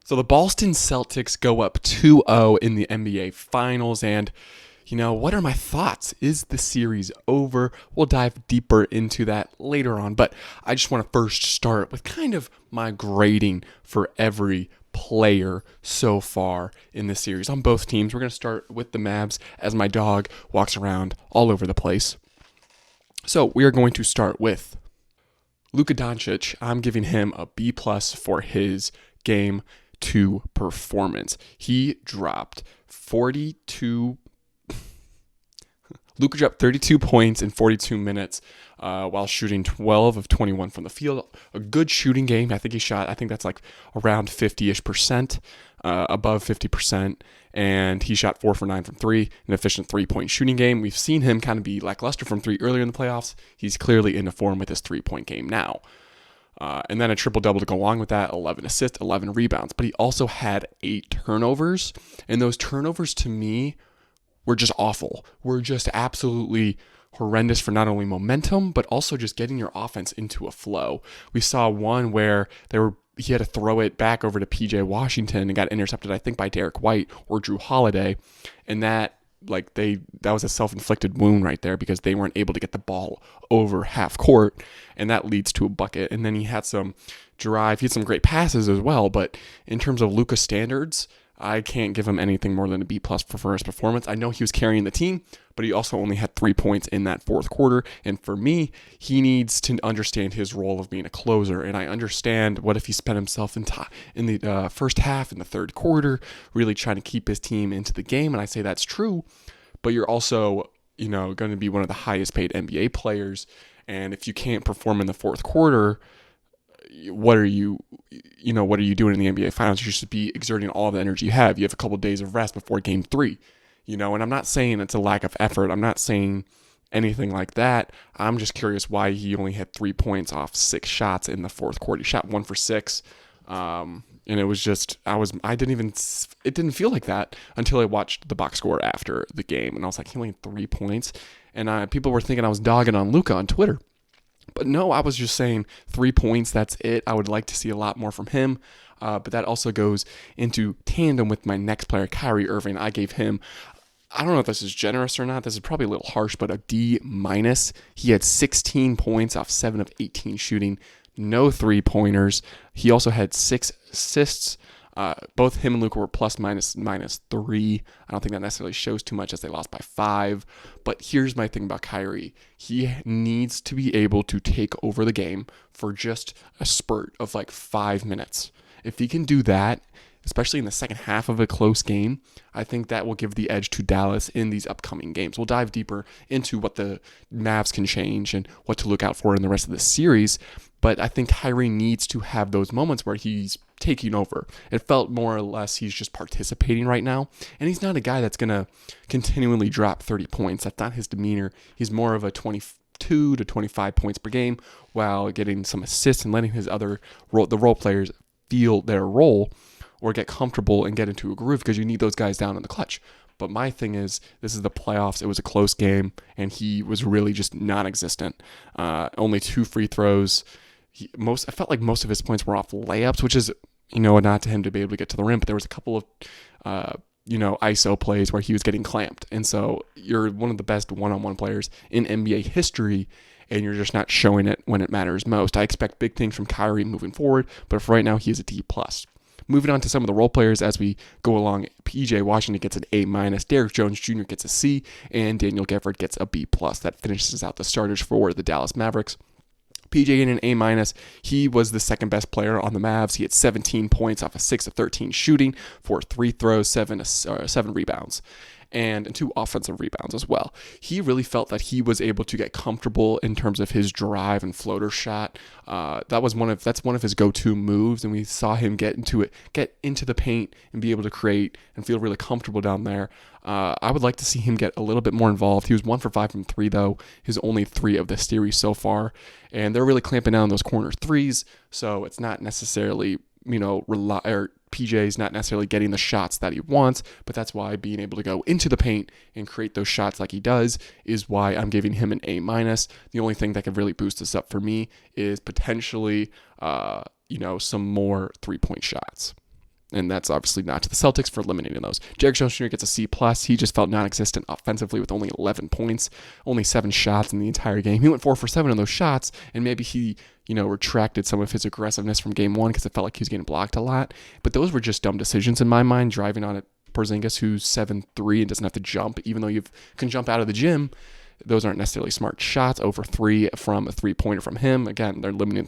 So the Boston Celtics go up 2-0 in the NBA Finals, and what are my thoughts? Is the series over? We'll dive deeper into that later on, but I just want to first start with kind of my grading for every player so far in the series on both teams. We're going to start with the Mavs as my dog walks around all over the place. So we are going to start with Luka Doncic. I'm giving him a B+ for his game 2 performance. He dropped 42. Luka dropped 32 points in 42 minutes while shooting 12 of 21 from the field. A good shooting game. I think that's like around 50-ish%, above 50%. And he shot 4 for 9 from 3, an efficient 3-point shooting game. We've seen him kind of be lackluster from 3 earlier in the playoffs. He's clearly into form with his 3-point game now. And then a triple-double to go along with that, 11 assists, 11 rebounds. But he also had 8 turnovers. And those turnovers, to me, were just awful. Were just absolutely horrendous for not only momentum, but also just getting your offense into a flow. We saw one where he had to throw it back over to PJ Washington and got intercepted, I think, by Derek White or Drew Holiday. And that was a self-inflicted wound right there because they weren't able to get the ball over half court, and that leads to a bucket. And then he had some drive. He had some great passes as well, but in terms of Luka standards, I can't give him anything more than a B+ for his performance. I know he was carrying the team, but he also only had 3 points in that fourth quarter. And for me, he needs to understand his role of being a closer. And I understand what if he spent himself in the first half, in the third quarter, really trying to keep his team into the game. And I say that's true, but you're also, going to be one of the highest paid NBA players. And if you can't perform in the fourth quarter, what are you doing in the NBA Finals? You should be exerting all the energy you have. You have a couple of days of rest before Game 3, and I'm not saying it's a lack of effort. I'm not saying anything like that. I'm just curious why he only had 3 points off 6 shots in the fourth quarter. He shot 1 for 6, and it was just it didn't feel like that until I watched the box score after the game, and I was like, he only had 3 points, and people were thinking I was dogging on Luka on Twitter. But no, I was just saying 3 points, that's it. I would like to see a lot more from him. But that also goes into tandem with my next player, Kyrie Irving. I gave him, I don't know if this is generous or not. This is probably a little harsh, but a D-. He had 16 points off 7 of 18 shooting. No 3-pointers. He also had 6 assists. Both him and Luka were ±3. I don't think that necessarily shows too much as they lost by 5. But here's my thing about Kyrie. He needs to be able to take over the game for just a spurt of like 5 minutes. If he can do that, especially in the second half of a close game, I think that will give the edge to Dallas in these upcoming games. We'll dive deeper into what the Mavs can change and what to look out for in the rest of the series. But I think Kyrie needs to have those moments where he's taking over. It felt more or less he's just participating right now. And he's not a guy that's going to continually drop 30 points. That's not his demeanor. He's more of a 22 to 25 points per game while getting some assists and letting the role players feel their role or get comfortable and get into a groove, because you need those guys down in the clutch. But my thing is, this is the playoffs. It was a close game, and he was really just non-existent. Only 2 free throws. I felt like most of his points were off layups, which is, a nod to him to be able to get to the rim. But there was a couple of, ISO plays where he was getting clamped. And so you're one of the best one-on-one players in NBA history, and you're just not showing it when it matters most. I expect big things from Kyrie moving forward, but for right now, he is a D+. Moving on to some of the role players as we go along, PJ Washington gets an A-, Derek Jones Jr. gets a C, and Daniel Gafford gets a B+. That finishes out the starters for the Dallas Mavericks. PJ getting an A-. He was the second best player on the Mavs. He had 17 points off of 6 of 13 shooting, 4 free throws, 7 rebounds, and 2 offensive rebounds as well. He really felt that he was able to get comfortable in terms of his drive and floater shot. That's one of his go-to moves, and we saw him get into the paint and be able to create and feel really comfortable down there. I would like to see him get a little bit more involved. He was 1 for 5 from 3, though. His only 3 of the series so far, and they're really clamping down on those corner threes. So it's not necessarily PJ's not necessarily getting the shots that he wants, but that's why being able to go into the paint and create those shots like he does is why I'm giving him an A-. The only thing that could really boost this up for me is potentially, some more 3-point shots. And that's obviously not to the Celtics for eliminating those. Derek Jones Jr. gets a C+. He just felt non-existent offensively with only 11 points, only 7 shots in the entire game. He went 4 for 7 on those shots, and maybe he, retracted some of his aggressiveness from game one because it felt like he was getting blocked a lot. But those were just dumb decisions in my mind, driving on it. Porzingis, who's 7'3" and doesn't have to jump, even though you can jump out of the gym. Those aren't necessarily smart shots. Over 3 from a three-pointer from him. Again, they're limiting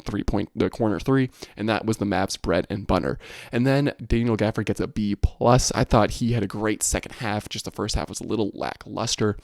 the corner 3, and that was the Mavs' bread and butter. And then Daniel Gafford gets a B+. I thought he had a great second half. Just the first half was a little lackluster.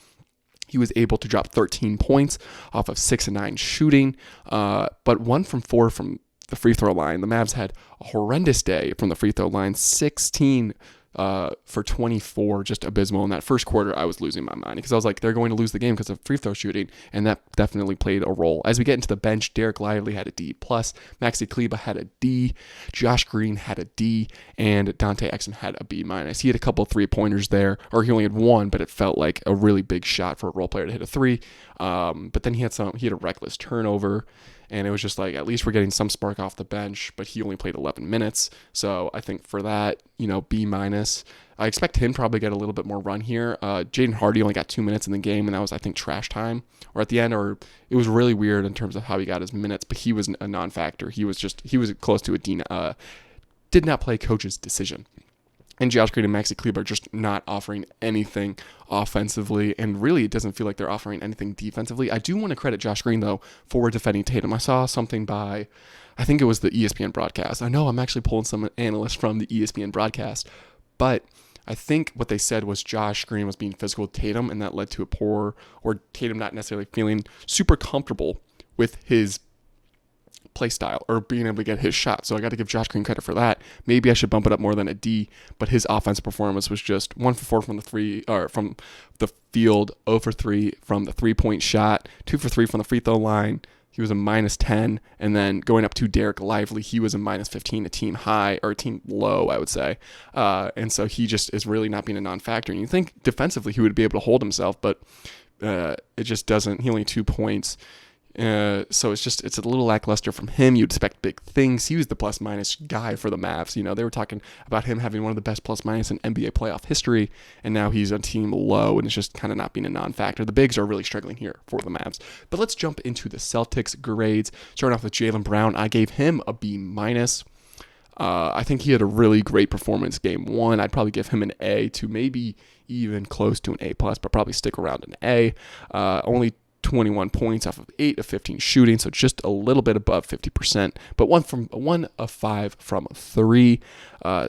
He was able to drop 13 points off of 6 and 9 shooting, but 1 from 4 from the free throw line. The Mavs had a horrendous day from the free throw line, 16 for 24, just abysmal. In that first quarter, I was losing my mind because I was like, they're going to lose the game because of free throw shooting, and that definitely played a role. As we get into the bench, Derek Lively had a D+, Maxi Kleber had a D, Josh Green had a D, and Dante Exum had a B-. He had a couple 3-pointers there, or he only had one, but it felt like a really big shot for a role player to hit a 3. But then he had a reckless turnover. And it was just like, at least we're getting some spark off the bench, but he only played 11 minutes. So I think for that, B-. I expect him probably get a little bit more run here. Jaden Hardy only got 2 minutes in the game, and that was, I think, trash time. Or at the end, or it was really weird in terms of how he got his minutes, but he was a non-factor. He was close to a D. Did not play coach's decision. And Josh Green and Maxi Kleber are just not offering anything offensively, and really it doesn't feel like they're offering anything defensively. I do want to credit Josh Green, though, for defending Tatum. I saw something by, I think it was the ESPN broadcast. I know I'm actually pulling some analysts from the ESPN broadcast, but I think what they said was Josh Green was being physical with Tatum, and that led to Tatum not necessarily feeling super comfortable with his play style or being able to get his shot. So I got to give Josh Green credit for that. Maybe I should bump it up more than a D, but his offensive performance was just 1 for 4 from from the field, 0 for 3 from the 3-point shot, 2 for 3 from the free throw line. He was a -10, and then going up to Derek Lively, he was a -15, a team high, or a team low, I would say. And so he just is really not being a non-factor. And you think defensively he would be able to hold himself, but it just doesn't. He only 2 points. So it's a little lackluster from him. You'd expect big things. He was the plus-minus guy for the Mavs. They were talking about him having one of the best plus-minus in NBA playoff history, and now he's on team low, and it's just kind of not being a non-factor. The bigs are really struggling here for the Mavs. But let's jump into the Celtics grades. Starting off with Jaylen Brown, I gave him a B-. I think he had a really great performance game one. I'd probably give him an A to maybe even close to an A+, but probably stick around an A. Only 21 points off of 8 of 15 shooting, so just a little bit above 50%, but 1 of 5 from 3.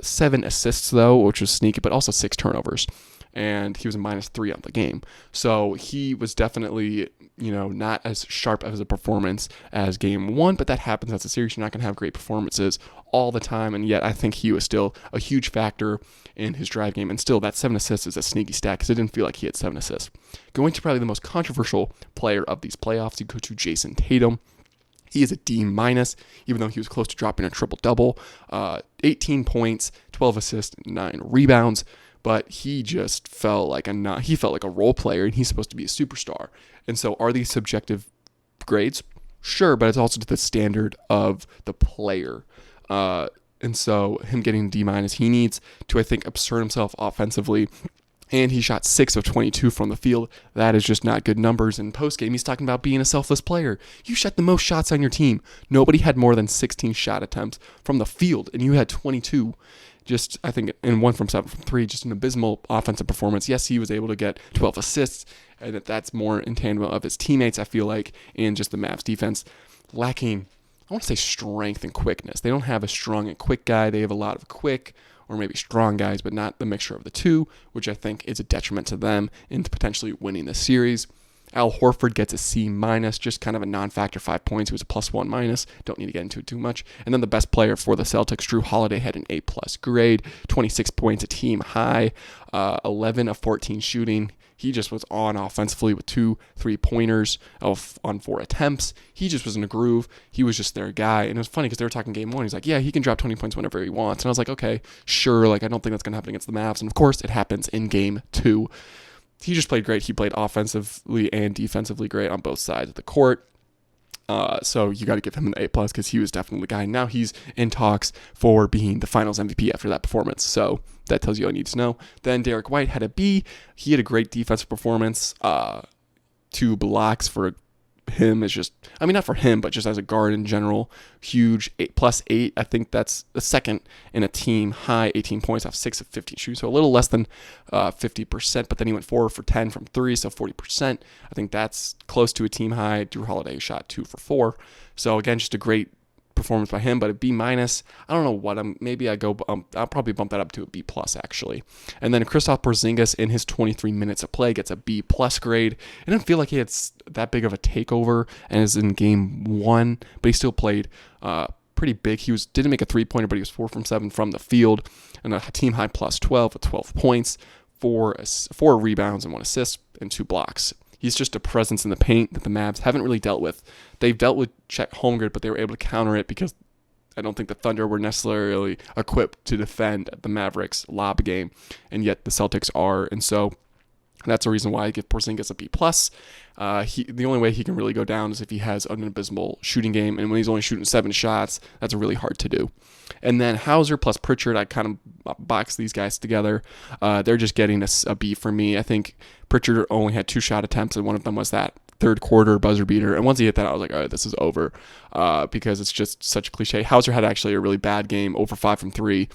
7 assists, though, which was sneaky, but also 6 turnovers. And he was a -3 on the game. So he was definitely, not as sharp as a performance as game one, but that happens. That's a series. You're not going to have great performances all the time. And yet I think he was still a huge factor in his drive game. And still, that 7 assists is a sneaky stat because it didn't feel like he had 7 assists. Going to probably the most controversial player of these playoffs, you go to Jason Tatum. He is a D-, even though he was close to dropping a triple-double. 18 points, 12 assists, 9 rebounds. But he just felt like a role player, and he's supposed to be a superstar. And so are these subjective grades? Sure, but it's also to the standard of the player. And so him getting D-, he needs to, I think, assert himself offensively. And he shot 6 of 22 from the field. That is just not good numbers. In postgame, he's talking about being a selfless player. You shot the most shots on your team. Nobody had more than 16 shot attempts from the field, and you had 22. Just, I think, and 1 from 7 from 3, just an abysmal offensive performance. Yes, he was able to get 12 assists, and that's more in tandem of his teammates, I feel like, and just the Mavs defense lacking, I want to say, strength and quickness. They don't have a strong and quick guy. They have a lot of quick or maybe strong guys, but not the mixture of the two, which I think is a detriment to them in potentially winning the series. Al Horford gets a C-, just kind of a non-factor, 5 points. He was a +1-. Don't need to get into it too much. And then the best player for the Celtics, Drew Holiday, had an A+ grade, 26 points, a team high, 11 of 14 shooting. He just was on offensively with 2 3-pointers on 4 attempts. He just was in a groove. He was just their guy. And it was funny because they were talking game one. He's like, yeah, he can drop 20 points whenever he wants. And I was like, okay, sure. I don't think that's going to happen against the Mavs. And of course, it happens in game 2. He just played great. He played offensively and defensively great on both sides of the court. So you got to give him an A+ because he was definitely the guy. Now he's in talks for being the Finals MVP after that performance. So that tells you all you need to know. Then Derek White had a B. He had a great defensive performance. 2 blocks for him is just, I mean, not for him, but just as a guard in general, huge. 8+8. I think that's the second in a team high, 18 points off 6 of 15 shoots, so a little less than 50%, but then he went 4 for 10 from 3, so 40%. I think that's close to a team high. Drew Holiday shot 2 for 4. So again, just a great performance by him, but a B-. I don't know what I'll probably bump that up to a B+ actually. And then Kristaps Porzingis in his 23 minutes of play gets a B+ grade. It didn't feel like he had that big of a takeover as in game 1, but he still played pretty big. He didn't make a 3-pointer, but he was 4 from 7 from the field, and a team high +12 with 12 points, 4 rebounds and 1 assist and 2 blocks. He's just a presence in the paint that the Mavs haven't really dealt with. They've dealt with Chet Holmgren, but they were able to counter it because I don't think the Thunder were necessarily equipped to defend the Mavericks lob game, and yet the Celtics are. And so that's a reason why I give Porzingis a B+. The only way he can really go down is if he has an abysmal shooting game, and when he's only shooting 7 shots, that's really hard to do. And then Hauser plus Pritchard, I kind of box these guys together. They're just getting a B for me. I think Pritchard only had 2 shot attempts, and one of them was that third quarter buzzer beater. And once he hit that, I was like, all right, this is over, because it's just such a cliche. Hauser had actually a really bad game, over 5 from 3,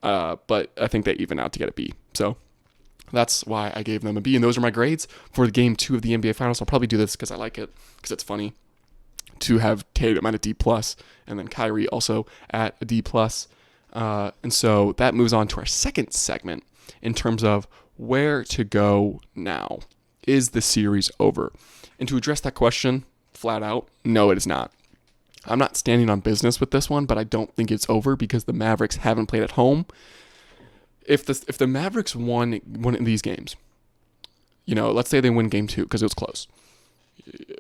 but I think they even out to get a B. So that's why I gave them a B. And those are my grades for the game 2 of the NBA Finals. I'll probably do this because I like it, because it's funny to have Tatum at a D+, and then Kyrie also at a D+. And so that moves on to our second segment in terms of where to go now. Is the series over? And to address that question flat out, no, it is not. I'm not standing on business with this one, but I don't think it's over because the Mavericks haven't played at home. If the Mavericks won one of these games, let's say they win game 2 because it was close.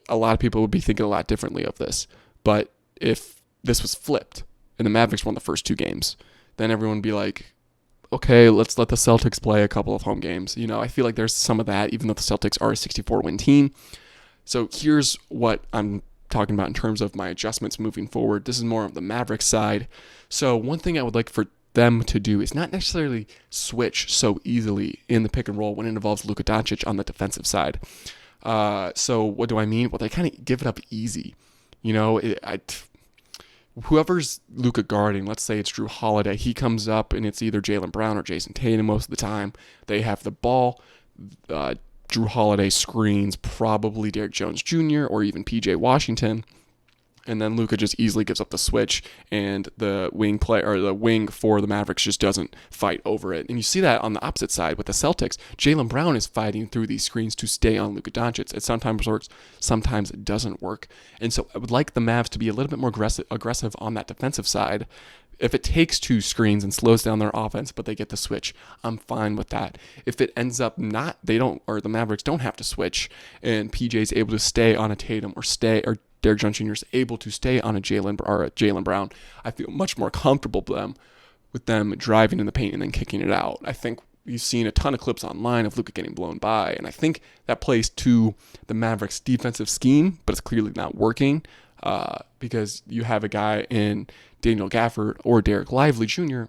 A lot of people would be thinking a lot differently of this. But if this was flipped and the Mavericks won the first 2 games, then everyone would be like, okay, let's let the Celtics play a couple of home games. I feel like there's some of that, even though the Celtics are a 64-win team. So here's what I'm talking about in terms of my adjustments moving forward. This is more of the Mavericks side. So one thing I would like for them to do is not necessarily switch so easily in the pick and roll when it involves Luka Doncic on the defensive side. So what do I mean? Well, they kind of give it up easy. Whoever's Luka guarding, let's say it's Drew Holiday, he comes up and it's either Jaylen Brown or Jason Tatum most of the time. They have the ball. Drew Holiday screens probably Derrick Jones Jr. or even PJ Washington. And then Luka just easily gives up the switch, and the wing for the Mavericks just doesn't fight over it. And you see that on the opposite side with the Celtics. Jaylen Brown is fighting through these screens to stay on Luka Doncic. It sometimes works, sometimes it doesn't work. And so I would like the Mavs to be a little bit more aggressive on that defensive side. If it takes 2 screens and slows down their offense, but they get the switch, I'm fine with that. If it ends up the Mavericks don't have to switch, and PJ's able to stay on a Tatum or Derrick Jones Jr. is able to stay on a Jaylen Brown, I feel much more comfortable with them driving in the paint and then kicking it out. I think you've seen a ton of clips online of Luka getting blown by, and I think that plays to the Mavericks' defensive scheme, but it's clearly not working because you have a guy in Daniel Gafford or Derek Lively Jr.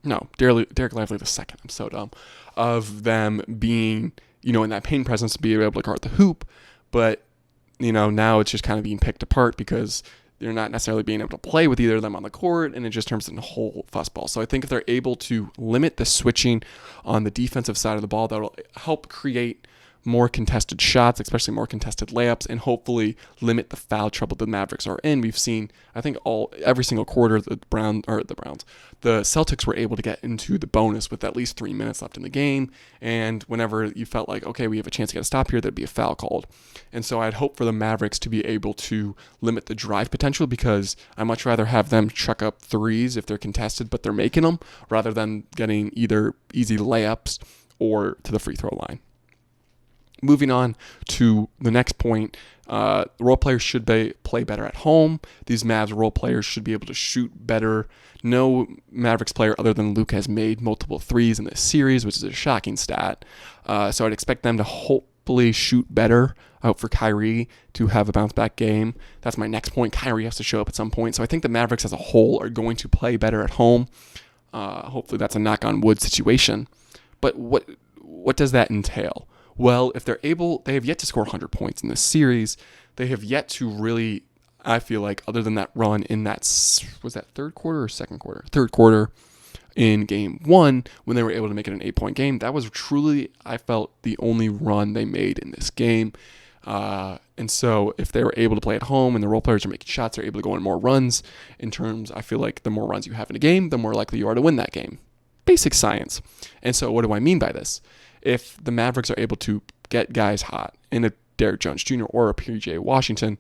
No, Derek Lively the second. I'm so dumb. Of them being, in that paint presence to be able to guard the hoop, but now it's just kind of being picked apart because they're not necessarily being able to play with either of them on the court, and it just turns into a whole fussball. So I think if they're able to limit the switching on the defensive side of the ball, that'll help create more contested shots, especially more contested layups, and hopefully limit the foul trouble the Mavericks are in. We've seen, I think, every single quarter the Celtics were able to get into the bonus with at least 3 minutes left in the game, and whenever you felt like, okay, we have a chance to get a stop here, there'd be a foul called. And so I'd hope for the Mavericks to be able to limit the drive potential, because I much rather have them chuck up threes if they're contested, but they're making them, rather than getting either easy layups or to the free throw line. Moving on to the next point, role players should play better at home. These Mavs role players should be able to shoot better. No Mavericks player other than Luke has made multiple threes in this series, which is a shocking stat. So I'd expect them to hopefully shoot better. I hope for Kyrie to have a bounce back game. That's my next point. Kyrie has to show up at some point. So I think the Mavericks as a whole are going to play better at home. Hopefully that's a knock on wood situation. But what does that entail? Well, if they're able, they have yet to score 100 points in this series. They have yet to really, I feel like, other than that run in that, was that third quarter or second quarter? Third quarter in game 1 when they were able to make it an 8-point game. That was truly, I felt, the only run they made in this game. And so if they were able to play at home and the role players are making shots, they're able to go on more runs. In terms, I feel like the more runs you have in a game, the more likely you are to win that game. Basic science. And so what do I mean by this? If the Mavericks are able to get guys hot in a Derrick Jones Jr. or a PJ Washington,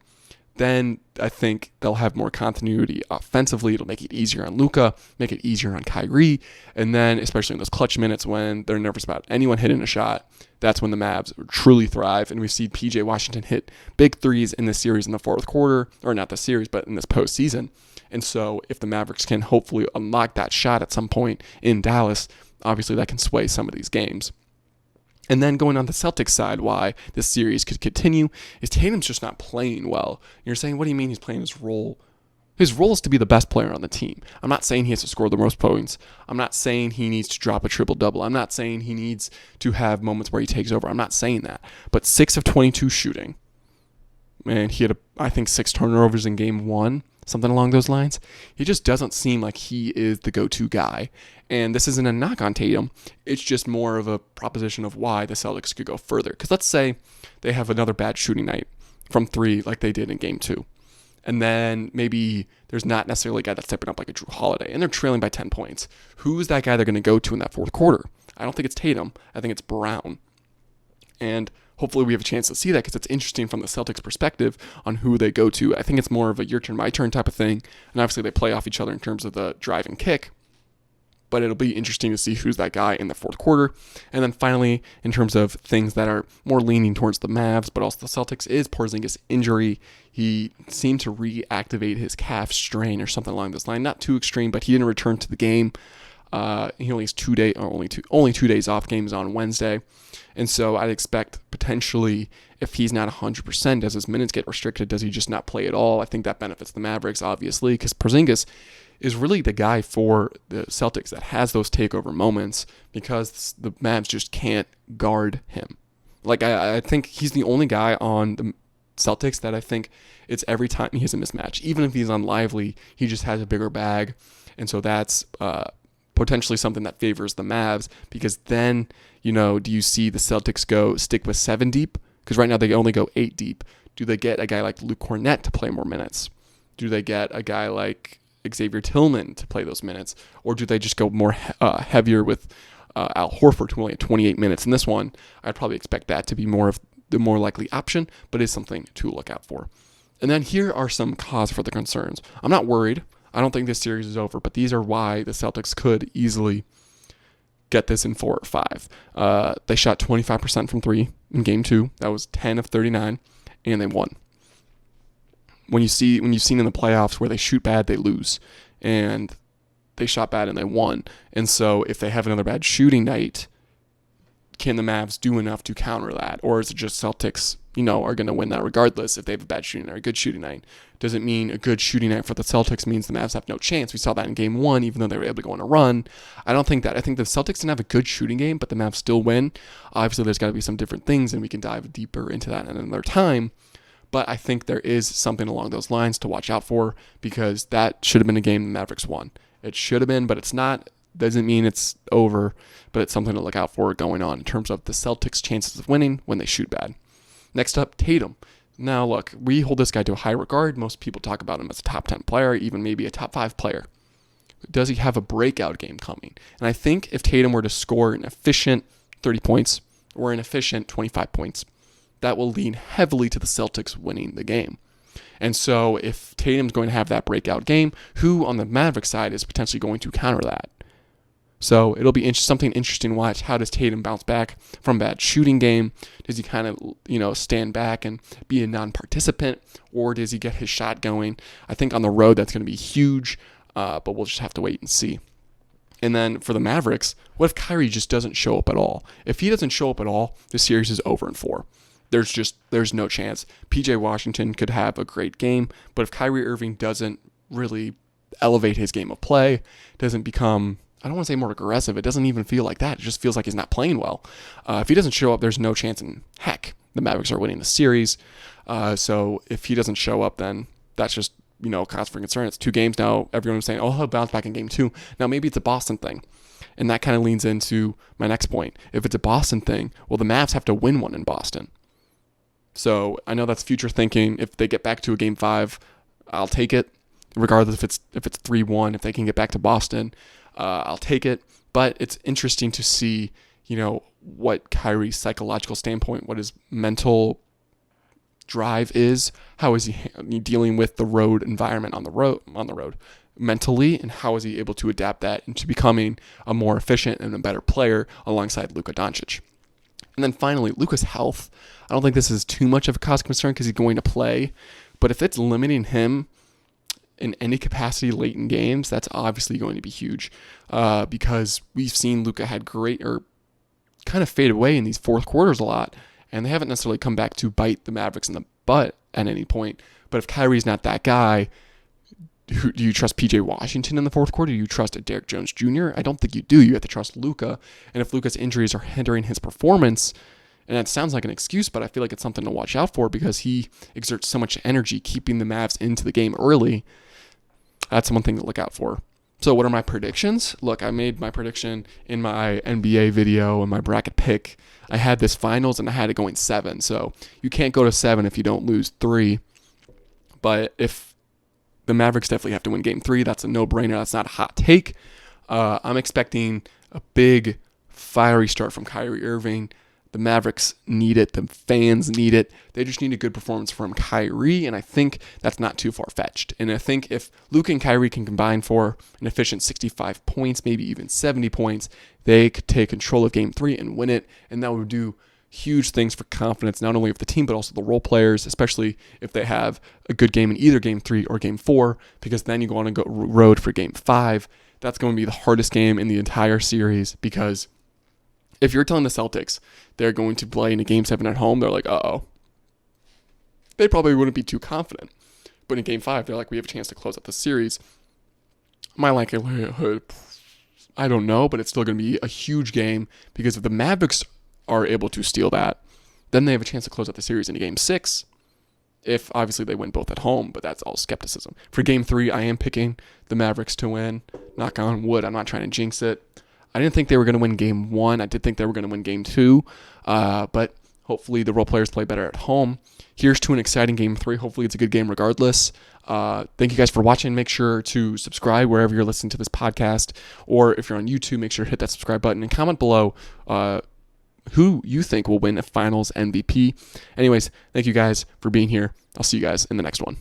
then I think they'll have more continuity offensively. It'll make it easier on Luka, make it easier on Kyrie, and then especially in those clutch minutes when they're nervous about anyone hitting a shot, that's when the Mavs truly thrive. And we've seen PJ Washington hit big threes in this series in the fourth quarter, or not the series, but in this postseason. And so if the Mavericks can hopefully unlock that shot at some point in Dallas, obviously that can sway some of these games. And then going on the Celtics side, why this series could continue is Tatum's just not playing well. You're saying, what do you mean he's playing his role? His role is to be the best player on the team. I'm not saying he has to score the most points. I'm not saying he needs to drop a triple-double. I'm not saying he needs to have moments where he takes over. I'm not saying that. But 6 of 22 shooting. And he had, I think, 6 turnovers in game 1, something along those lines. He just doesn't seem like he is the go-to guy. And this isn't a knock on Tatum. It's just more of a proposition of why the Celtics could go further. Because let's say they have another bad shooting night from 3 like they did in game 2. And then maybe there's not necessarily a guy that's stepping up like a Drew Holiday. And they're trailing by 10 points. Who's that guy they're going to go to in that fourth quarter? I don't think it's Tatum. I think it's Brown. And hopefully we have a chance to see that because it's interesting from the Celtics perspective on who they go to. I think it's more of a your turn, my turn type of thing. And obviously they play off each other in terms of the drive and kick. But it'll be interesting to see who's that guy in the fourth quarter. And then finally, in terms of things that are more leaning towards the Mavs, but also the Celtics, is Porzingis' injury. He seemed to reactivate his calf strain or something along this line. Not too extreme, but he didn't return to the game. He only has only 2 days off. Games on Wednesday. And so I'd expect potentially, if he's not 100%, does his minutes get restricted? Does he just not play at all? I think that benefits the Mavericks, obviously, because Porzingis is really the guy for the Celtics that has those takeover moments because the Mavs just can't guard him. Like, I think he's the only guy on the Celtics that I think it's every time he has a mismatch. Even if he's on Lively, he just has a bigger bag. And so that's potentially something that favors the Mavs because then, do you see the Celtics stick with 7 deep? Because right now they only go 8 deep. Do they get a guy like Luke Cornett to play more minutes? Do they get a guy like Xavier Tillman to play those minutes? Or do they just go more heavier with Al Horford, who only had 28 minutes in this one? I'd probably expect that to be more of the more likely option, but is something to look out for. And then here are some cause for the concerns. I'm not worried. I don't think this series is over, but these are why the Celtics could easily get this in 4 or 5. They shot 25% from 3 in game 2. That was 10 of 39, and they won. When you've seen in the playoffs where they shoot bad, they lose. And they shot bad and they won. And so if they have another bad shooting night, can the Mavs do enough to counter that? Or is it just Celtics, are going to win that regardless if they have a bad shooting night or a good shooting night? Does it mean a good shooting night for the Celtics means the Mavs have no chance? We saw that in game 1, even though they were able to go on a run. I don't think that. I think the Celtics didn't have a good shooting game, but the Mavs still win. Obviously, there's got to be some different things, and we can dive deeper into that in another time. But I think there is something along those lines to watch out for because that should have been a game the Mavericks won. It should have been, but it's not. Doesn't mean it's over, but it's something to look out for going on in terms of the Celtics' chances of winning when they shoot bad. Next up, Tatum. Now, look, we hold this guy to a high regard. Most people talk about him as a top 10 player, even maybe a top 5 player. Does he have a breakout game coming? And I think if Tatum were to score an efficient 30 points or an efficient 25 points, that will lean heavily to the Celtics winning the game. And so if Tatum's going to have that breakout game, who on the Maverick side is potentially going to counter that? So it'll be something interesting to watch. How does Tatum bounce back from a bad shooting game? Does he kind of, stand back and be a non-participant? Or does he get his shot going? I think on the road that's going to be huge, but we'll just have to wait and see. And then for the Mavericks, what if Kyrie just doesn't show up at all? If he doesn't show up at all, the series is over in 4. There's no chance. PJ Washington could have a great game, but if Kyrie Irving doesn't really elevate his game of play, doesn't become, I don't want to say more aggressive, it doesn't even feel like that. It just feels like he's not playing well. If he doesn't show up, there's no chance in heck the Mavericks are winning the series. So if he doesn't show up, then that's just, cause for concern. It's 2 games now. Everyone's saying, he'll bounce back in game 2. Now, maybe it's a Boston thing. And that kind of leans into my next point. If it's a Boston thing, well, the Mavs have to win one in Boston. So I know that's future thinking. If they get back to a game 5, I'll take it. Regardless if it's 3-1, if they can get back to Boston, I'll take it. But it's interesting to see, what Kyrie's psychological standpoint, what his mental drive is. How is he dealing with the road environment on the road mentally, and how is he able to adapt that into becoming a more efficient and a better player alongside Luka Doncic? And then finally, Luka's health. I don't think this is too much of a cause of concern because he's going to play. But if it's limiting him in any capacity late in games, that's obviously going to be huge. Because we've seen Luka had great or kind of fade away in these fourth quarters a lot. And they haven't necessarily come back to bite the Mavericks in the butt at any point. But if Kyrie's not that guy, do you trust PJ Washington in the fourth quarter? Do you trust a Derek Jones Jr.? I don't think you do. You have to trust Luka. And if Luka's injuries are hindering his performance, and that sounds like an excuse, but I feel like it's something to watch out for because he exerts so much energy keeping the Mavs into the game early. That's one thing to look out for. So what are my predictions? Look, I made my prediction in my NBA video and my bracket pick. I had this finals and I had it going 7. So you can't go to 7 if you don't lose 3. But if the Mavericks definitely have to win game 3, that's a no-brainer. That's not a hot take. I'm expecting a big, fiery start from Kyrie Irving. The Mavericks need it. The fans need it. They just need a good performance from Kyrie, and I think that's not too far-fetched. And I think if Luka and Kyrie can combine for an efficient 65 points, maybe even 70 points, they could take control of Game 3 and win it, and that would do huge things for confidence, not only of the team, but also the role players, especially if they have a good game in either Game 3 or Game 4, because then you go on a road for Game 5. That's going to be the hardest game in the entire series, because if you're telling the Celtics they're going to play in a Game 7 at home, they're like, uh-oh. They probably wouldn't be too confident. But in Game 5, they're like, we have a chance to close out the series. My likelihood, I don't know, but it's still going to be a huge game because if the Mavericks are able to steal that, then they have a chance to close out the series in a Game 6. If, obviously, they win both at home, but that's all skepticism. For Game 3, I am picking the Mavericks to win. Knock on wood, I'm not trying to jinx it. I didn't think they were going to win Game 1. I did think they were going to win Game 2. But hopefully the role players play better at home. Here's to an exciting Game 3. Hopefully it's a good game regardless. Thank you guys for watching. Make sure to subscribe wherever you're listening to this podcast. Or if you're on YouTube, make sure to hit that subscribe button and comment below who you think will win a finals MVP. Anyways, thank you guys for being here. I'll see you guys in the next one.